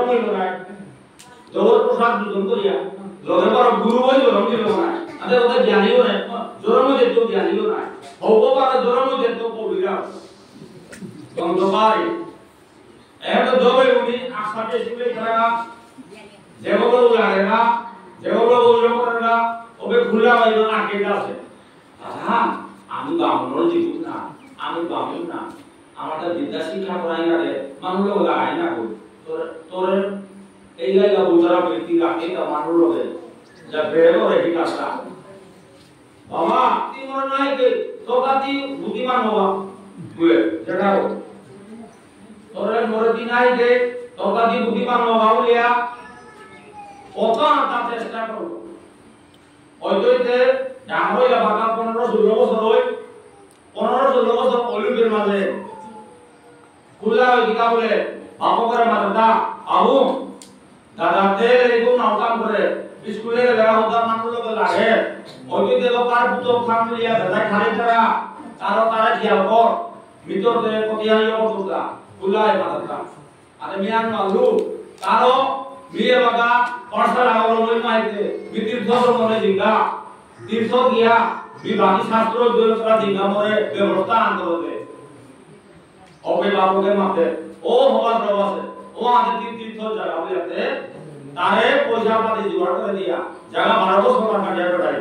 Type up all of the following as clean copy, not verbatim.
হইল না জগৎ প্রসাদ দুজন করিয়া লগে বড় গুরু হই জন্ম দিল না আদে ওদের জ্ঞানীও না জন্ম দিত জ্ঞানীও না ভগবান জন্ম দিত কবিরা গন্ধবারে এত জবে উনি আসাতে শুলে করা যেগুলো লাগে না যেগুলো বললো করে না ওবে খুলা হইল না কেটে আছে আহা আমি বামুন জীব না আমি বামুন না আমাদের বিদ্যা শিক্ষা করাই না রে মানুষ লাগাই না কই তোর এই জায়গা বুঝারা ব্যক্তি রাখে তা মানুষ লোকে যা বেরো রেখে কাজটা বাবা তুই মনে নাই কে তোকাতি বুদ্ধিমান হওয়া বুঝে যেটা তোর মরে দিন নাই কে তোকাতি বুদ্ধিমান হওয়া বলিয়া কত আটা চেষ্টা করব হয়তোতে ডাঙরইলা বাকা 15-16 বছর হই 15-16 বছর অলিম্পিকের মাঝে খুলা হই কিতা বলে বাপ করে মাথা আবু দাদা তেল এরকম নাও কাম করে স্কুলে গেলা হতা মানুষ লোক লাগে হয়তোতে লোকার পুতো খাম লিয়া দাদা খালি তারা তারা দিয়াল কর ভিতর থেকে কতিয়াই অবস্থা খুলা হই মাথা আরে মিয়ান মালু তারও বিয়ে বাবা পড়া লাগলো লই মাইতে বিতীর্থ মনে জিগা তীর্থ গিয়া বিবাহী শাস্ত্র দলরা জিগা মরে ব্যবস্থা আন্দোলনে ওবে বাবুকে মাতে ও হবার প্রবাসে ও আগে তীর্থ জায়গা বলিতে তারে পয়সা পাতি জোগাড় করে দিয়া জায়গা 12 বছর কাটিয়া কাটাই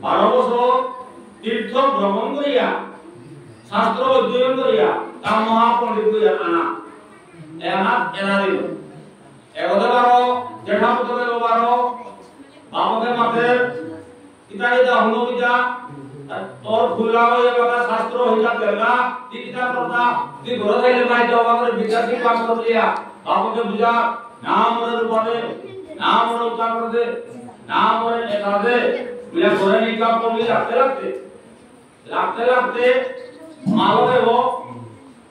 12 বছর তীর্থ ভ্রমণ করিয়া শাস্ত্র অধ্যয়ন করিয়া তা মহাপণ্ডিত করিয়া আনা এনা দিল এগোতে পারো জেঠা পুত্রে পারো বাপকে মাতে ইতাইদা হুনবিদা তোর খুলা হয়ে বাবা শাস্ত্র হিসাব দেলা তিতা কথা দি ঘর যাইলে মাই দেওয়া করে বিদ্যার্থী কাম করিয়া বাপকে বুঝা নাম রে বলে নাম রে উত্তর করে দে নাম রে এটা দে মিলা ঘরে নি কাম করলি লাগতে মালকে ও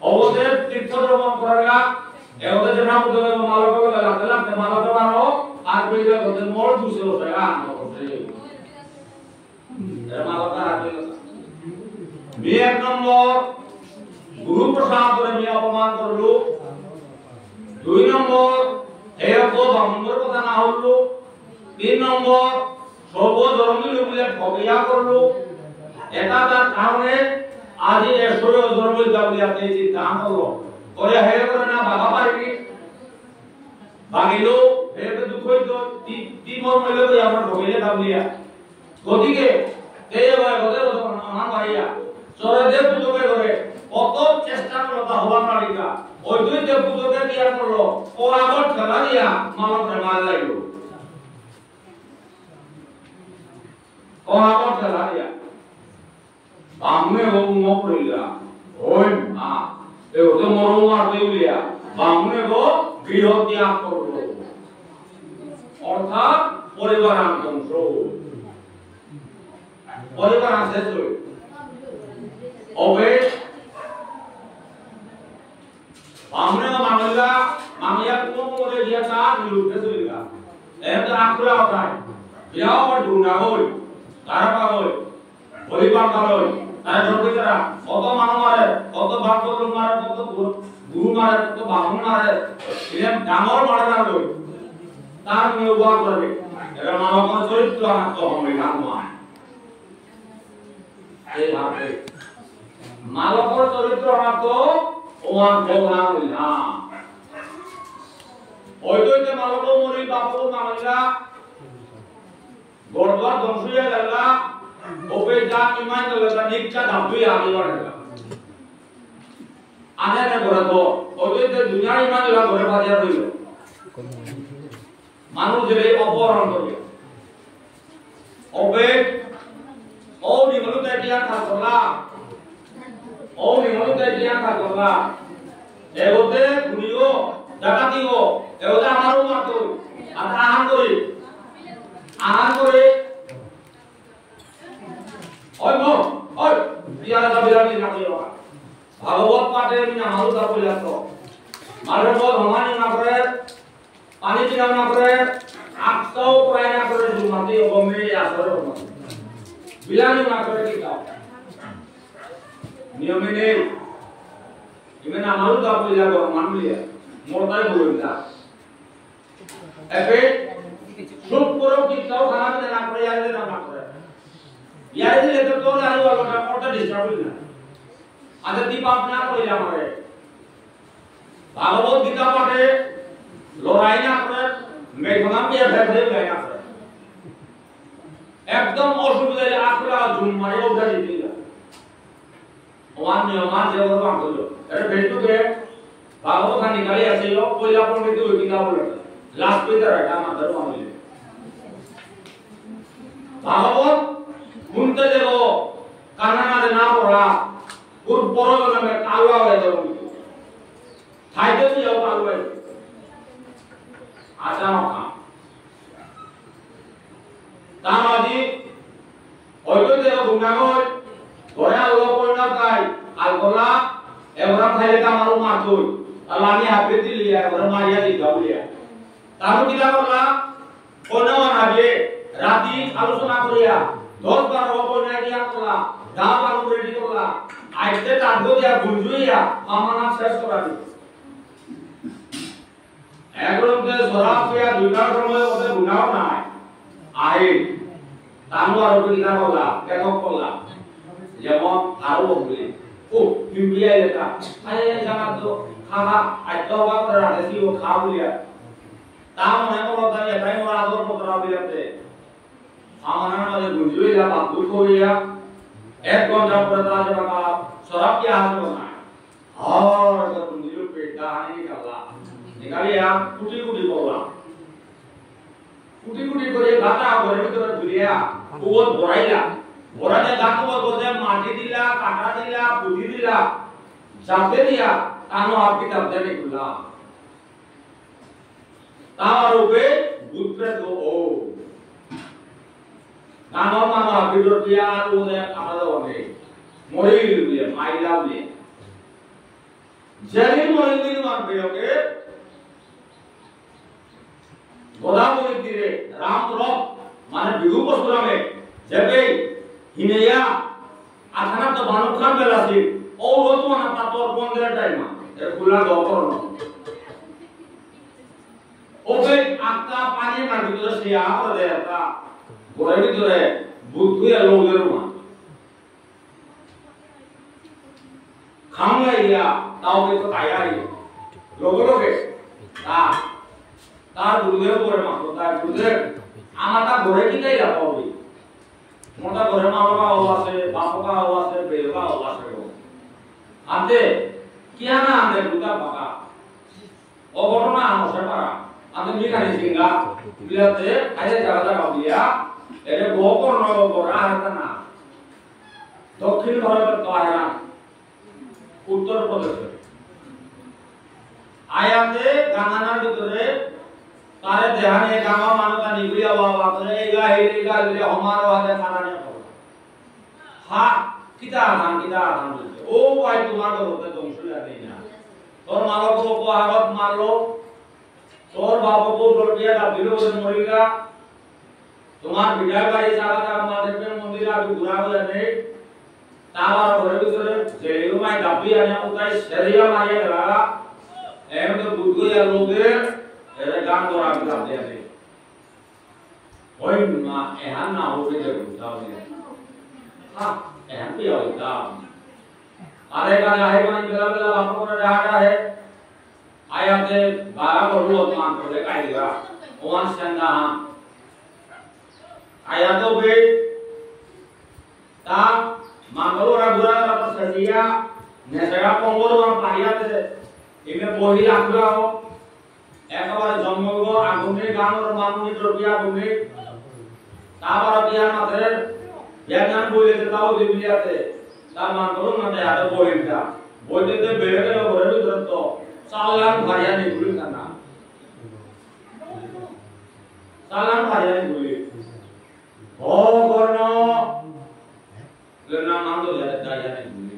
অবদে তীর্থ ভ্রমণ করাগা এওতে যে নাম দেবে মালকে লাগতে মালকে মারো আর কইলে ওদের মোর দুসে ওঠে আন করতে এর মালকে রাখলে মি এক নম্বর গুরু প্রসাদ করে মি অপমান করলো 2 নম্বর এরকম বামুনের কথা না হলো 3 নম্বর সর্ব ধর্মীয় বলে ঠকিয়া করলো এটা তার কারণে আজ এই সর্ব ধর্মীয় দাবি আপনি চিন্তা করলো করে হেরে করে না বাবা পারবি বাগিলো হেরে দুঃখ হইতো তি মর মইলে কই আমরা ঠকিলে দাবিয়া গদিকে এই হয় ওদের আমার ভাইয়া চরদে পুজোকে করে কত চেষ্টা করতা হওয়ার পারিকা ওই দুই যে পুজোকে দিয়া করলো ও আবার খেলা দিয়া মালকে মার লাগলো ও আবার খেলা দিয়া বামনে ও মুখ কইলা ওই মা এ ওতে মরম আর দেউলিয়া বামনে গো গৃহ ত্যাগ করলো অর্থাৎ পরিবার ধ্বংস পরিবার শেষ হলো ওবে বামনে মামিয়া কোন করে দিয়া তা লুটে চলিলা এত আকুলা হয় বিয়াও আর ঢুনা হই তারা হই পরিবার হই তাই সর্বজরা কত মানুষ মারে কত বাপ লোক মারে কত গুরু মারে কত বামুন মারে এরকম ডাঙর মারে না হই তার নিয়ে উবার করবে এরা মানবতার চরিত্র আনন্দ হবে গান নয় এই ভাবে মালকর চরিত্র আনন্দ ওয়ান ভগবান না ওইটাতে মালক মরি বাপু মামলা গড়দুয়ার ধ্বংস হয়ে গেল ওপে যা ইমান লাগা নিকটা ধাপই আগে বাড়া আনে না করে তো ওইটাতে দুনিয়া ইমান লাগা ঘরে বাজার হইল মানুষ যে অপহরণ করবে ওপে ও নিমলুতে দিয়া খাতলা ও নিমলুতে দিয়া খাতলা এগোতে ঘুরিও ডাকাতিও এগোতে আমারও মারতো আমরা আহান করে ওই মো ওই বিয়ারা বিরানি না কইও ভাগবত পাঠে না মালু দা কইলা তো মারে বল হমানি না করে পানি দিনা না করে আকসাও করাই না করে জুমাতে ওমে আসরে ওমে বিলানি না করে কি দাও নিয়মে নেই ইমে না মালু দা কইলা গো মানলিয়া মোটাই বলুন না এবে সব করো কি তাও খানা দিতে না করে ইয়ারে দিতে না করে ইয়ারে দিলে তো তোর আইও আলোটা করতে ডিস্টার্ব হই না আদে দীপাপ না কইলা আমারে ভাগবত গীতা পাঠে লড়াই না করে মেঘনাম দিয়ে ফেলে দেয় না করে একদম অসুবিধায় আখরা জুম মারে ওটা দিতে না ওয়ান নিয়মান যে ওর বাম করলো এটা ভেটুকে ভাগবত খানি গালি আসিল কইলা পণ্ডিত ওই গীতা বলে লাস্ট পেজে রাখা আমার ধর্ম আমি ভাগবত শুনতে দেব কান্নাতে না পড়া পুর পরব নামে কালুয়া হয়ে যাবে খাইতে দিও কালুয়া আচ্ছা না তামাজি ওইতো দেব গুনাগর ঘরে আলো পড়না তাই আলগোলা এবারে খাইলে কামারু মারতুই আল্লাহনি হাফে দিলিয়া এবারে মারিয়া দিতা বলিয়া তারও কি করলা কোনা নাবে রাতি আলোচনা করিয়া 10-12 অপনা দিয়া করলা দাও বারো রেডি করলা আইতে টাঙ্গ দিয়া গুঞ্জুইয়া আমানা শেষ করা দি একরমতে সরাব দিয়া দুইটার সময় ওতে গুনাও নাই আই তানু আর কি করলা কেন করলা যেমন আরো বলি ও ইউরিয়া লেখা আরে জানা তো খাওয়া আইতো বা করে রাখি ও খাও বলিয়া তা মনে করো তাই এটাই মোর আদর পত্র বিয়াতে আমানা মাঝে গুঞ্জুইলা বা দুই করিয়া 1 ঘন্টা পরে তাজে বাবা সরাব কি আসলো না আর তো গুঞ্জুইল পেটা হানি নিকালা নিকালিয়া কুটি কুটি করলা কুটি কুটি করে গাটা ঘরের ভিতরে ধুরিয়া ওর বড়াইলা বড়াতে গাটো বলতে মাটি দিলা কাটা দিলা পুঁতি দিলা চাপে দিয়া কানো আপনি তাপতে নিকুলা তার উপরে বুদ্ধে তো ও কানো মানো ভিতর দিয়া আর ওনে আমাদের অনেক মরিল দিয়ে মাইলা দিয়ে যেদিন মরিল দিন মারবে ওকে গোদাবরী তীরে রাম রথ মানে বিহু পরশুরামে যেবে হিনেয়া আখানা তো বানর খান বেলাসি ও রত না তা তোর বন্ধের টাইম এর খুলা দরকার না ওবে আকা পানি না ভিতরে সে আর দেতা ঘরের ভিতরে বুদ্ধি লোকের মা খামলাইয়া তাও তো তায়ারি লোকে লোকে তার গুরুদেব করে মাত্র তার গুরুদেব আমাটা ঘরে কি গাইলা পাবি মোটা ঘরে মা বাবা আছে বাপকা আছে বেলকা আছে আতে কি না আন্দে দুটা বাবা ও ঘটনা আমসে পারা আতে মিখানি সিংহা বিলাতে আইলে জায়গা বাবিয়া এরে গোকর নগর আর না দক্ষিণ ভারতের কায়রা উত্তর প্রদেশে আয়াতে গাঙ্গানার ভিতরে তারে দেহানে গামা মানতা নিগুলিয়া বাবা করে এগা হেলিগা লিলে হমারো হাতে কানানে করো হা কিতা আধান বলছে ও ভাই তোমার ঘরতে ধ্বংস লাগে না তোর মালক লোক আগত মারলো তোর বাবাকে দরদিয়া দাবিলো মরিগা তোমার বিদায় বাড়ি জায়গাটা আমাদের মন্দির আর ঘুরা হয়ে নেই তার ঘরের ভিতরে জেলিও মাই দাবি আনে উতাই সেরিয়া মারিয়া গেলা এম তো বুদ্ধিয়া লোকের এর গান করা দাবি আছে ওই মা এহান না হবে যে দাবি হ্যাঁ এহান কি হয় দাম আরে গানে আহে মানে বেলা বেলা বাপ করে রাহা है आयाते 12 को रोज मान को ले काइगा ओन संगा आयातो बे ता मांगलोरा बुरा रा सजिया नेसगा पंगोर मा पारियाते इमे बही आखराओ একেবারে জন্মগ আগুনে গানর মানুনি দ্রবিয়া গুনে তাবার বিয়ার মাত্রে জ্ঞান বইলে তাও দিবিয়াতে তা মানগলো না আরে বইটা বইতে বেড়ে গেল ঘরের ভিতর তো চালান ভারিয়া নিগুলি কানা চালান ভারিয়া নিগুলি ও কর্ণ লেনা নাম তো দাইয়া নিগুলি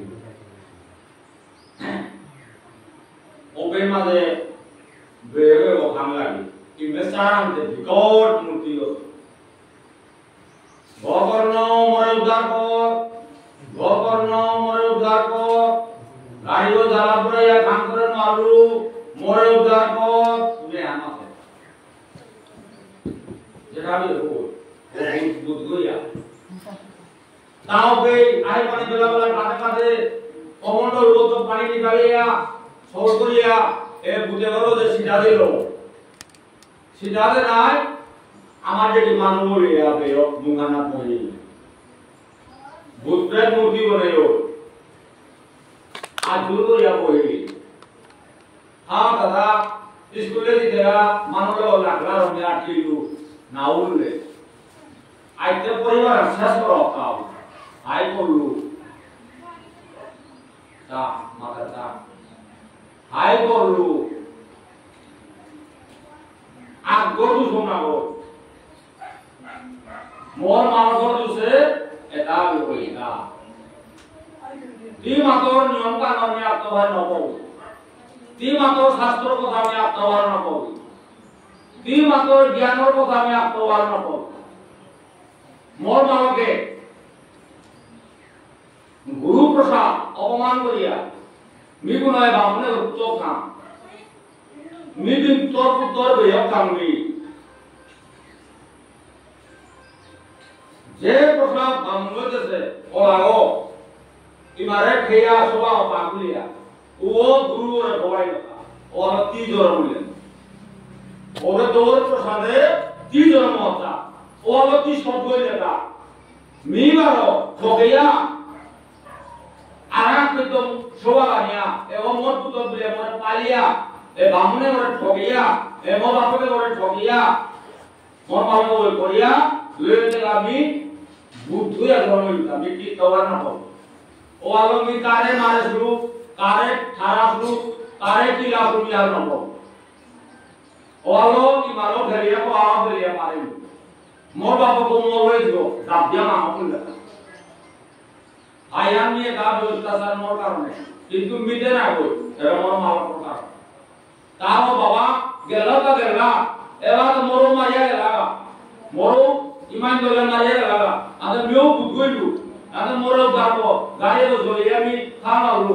ওবে মাঝে বেরে ও খামলাগি ইমেসারাম দে বিকট মূর্তি গোকর্ণ মরে উদ্ধার কর গোকর্ণ মরে উদ্ধার কর গাড়িও জ্বালা পড়াইয়া খান করে মারু মোরে উদ্ধার কর তুমি আমাকে যেটা আমি বুঝ গইয়া তাও বে আই পানি বেলা বেলা কাঁধে কাঁধে কমন্ডল বোতল পানি নিকালিয়া সর করিয়া এ বুঝে গেল যে সিধা দে নাই আমার যেটি মানুষ বলিয়া পেয় মুখানা পড়ি বুদ্ধের মূর্তি বনাইও আর দূর করিয়া পড়ি হ্যাঁ দাদা স্কুলে দিতেরা মানুষ লাগলা রঙে আটকিলু না উঠলে আইতে পরিবার শেষ করো কাউ আই করলু তা মাথা তা আই করলু আর গরু শোনাবো মোর মার গরু সে এটা কইলা তি মাতর নিয়ম কানুন আমি আত্মভার নকব তি মাতর শাস্ত্র কথা আমি আত্মভার নকব তি মাতর জ্ঞানের কথা আমি আত্মভার নকব মোর মাকে গুরু প্রসাদ অপমান করিয়া মিগুণয় বামনে উত্তর খাম মিদিন তোর পুত্তর বেয়ক খামবি যে প্রসাদ বামনেছে ওলাগো ইমারে খেয়া সবা পাগুলিয়া ও গুরু রে ভবাই কথা ও তি জোর বললেন ওরে তোর প্রসাদে তি জোর মহতা ও তি শব্দ লেখা মিবারো ঠকেয়া আরাক তো শোভা বানিয়া এবং মোর পুত্র বলে মোর পালিয়া এ বামনে ওরে ঠকিয়া এ মোর বাপকে ওরে ঠকিয়া মোর বাপকে ওই করিয়া লইতে আমি বুদ্ধুয়া ধর্ম আমি কি তওয়ার না পাবো ও আলমি কারে মারে শুরু কারে ঠারা শুরু কারে কি লাভ তুমি আর না পাবো ও আলো কি মারো ধরিয়া কো আ ধরিয়া মারে মোর বাপকে মোর হয়ে দিও দাব দিয়া মা হল আয়ান নিয়ে গাব অত্যাচার মোর কারণে কিন্তু মিটে না কই এরা মোর মালার প্রকার তাও বাবা গেলা এবার মোর মারিয়া গেলা মোর ইমান দলে মারিয়া গেলা আদে মিও বুঝইলু আদে মোর উদ্ধারব গাড়ি তো জলি আমি খানালু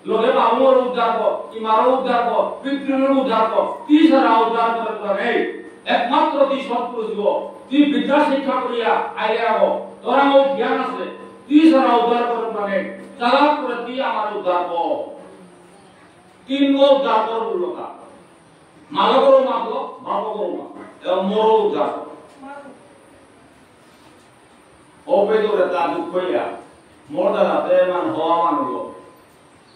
লগে বাবু মোর উদ্ধারব ইমারো উদ্ধারব পিতৃর উদ্ধারব তিসারা উদ্ধার করে একমাত্র তি সৎপুর জীব তি বিদ্যা শিক্ষা করিয়া আইলে আবো তোরা মোর জ্ঞান আছে তিসারা উদ্ধার করে মানে চালাক করে তি আমার উদ্ধার কর তিন গো উদ্ধার কর বলকা মালো করো মাগো বাবা করো মা এবং মোর উদ্ধার ওপে তোরে তা দুঃখ হইয়া মোর দাদাতে মান হওয়া মানলো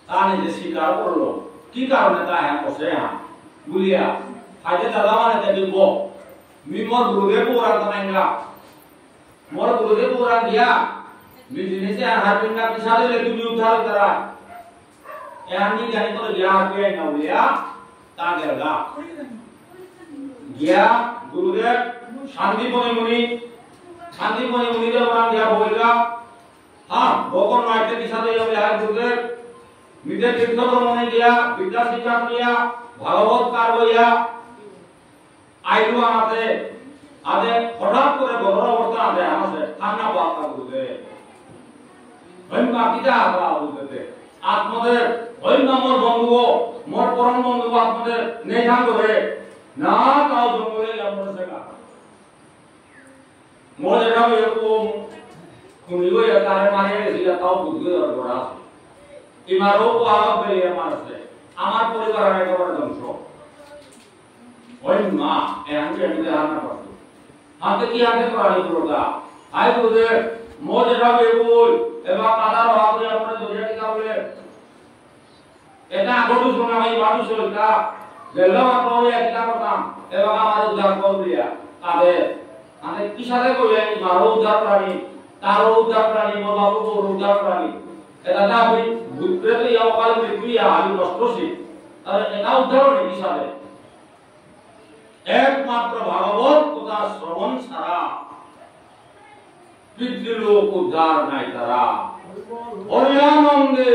তা নিজে স্বীকার করলো কি কারণে তা হ্যাঁ কষে হ্যাঁ বুলিয়া আজকে দাদা মানে তে দিব মি মোর গুরুদেব পুরা তানাইলা মোর গুরুদেব পুরা দিয়া বিজনেসে আহার পিন্না পিছালে ले তুমি উদ্ধার করা এহানি জানি তো গিয়া কে না বুলিয়া তা গেলা গিয়া গুরুদেব শান্তিপনি মুনি রে বরাম গিয়া বইলা হ্যাঁ ভগবান নাইতে পিছালে যাবে আর গুরুদেব মিতে তীর্থ ভ্রমণে গিয়া বিদ্যা শিক্ষা করিয়া ভাগবত কার হইয়া আইলু আমাতে আদে হঠাৎ করে বড় অবস্থা আছে আমাদের ঠান্ডা বাতা গুরুদেব হইমা পিতা আবা বুঝতে আত্মদের হইমা মোর বন্ধু মোর পরম বন্ধু আত্মদের নেহান করে না তাও জঙ্গলে আমরা সেকা মোর যেটা এরকম খুনিও তারে মারিয়ে গেছিল তাও বুঝতে দরকার আছে ইমারও আলাপ বেরিয়ে মারছে আমার পরিবারের একেবারে ধ্বংস হইমা এমনি এমনি হার না পারতো হাতে কি হাতে প্রাণী প্রগা আই বুঝে মোর যেটা বেগুল এবার কাদার ভাবে আমরা দরিয়াটি কাবলে এটা আগটু শোনা ভাই মানুষ হইতা গেলাম আমরা একটা করতাম এবার আমার উদ্ধার করে দিয়া কাবে মানে কি সাথে কইলে মারো উদ্ধার প্রাণী তারও উদ্ধার প্রাণী মোর বাবু তোর উদ্ধার প্রাণী এটা না হই ভূতপ্রেত ইয়া অকাল মৃত্যু আমি নষ্টছি তাহলে এটা উদ্ধার কি সাথে একমাত্র ভাগবত কথা শ্রবণ ছাড়া পিতৃলোক উদ্ধার নাই তারা হরিয়ানন্দে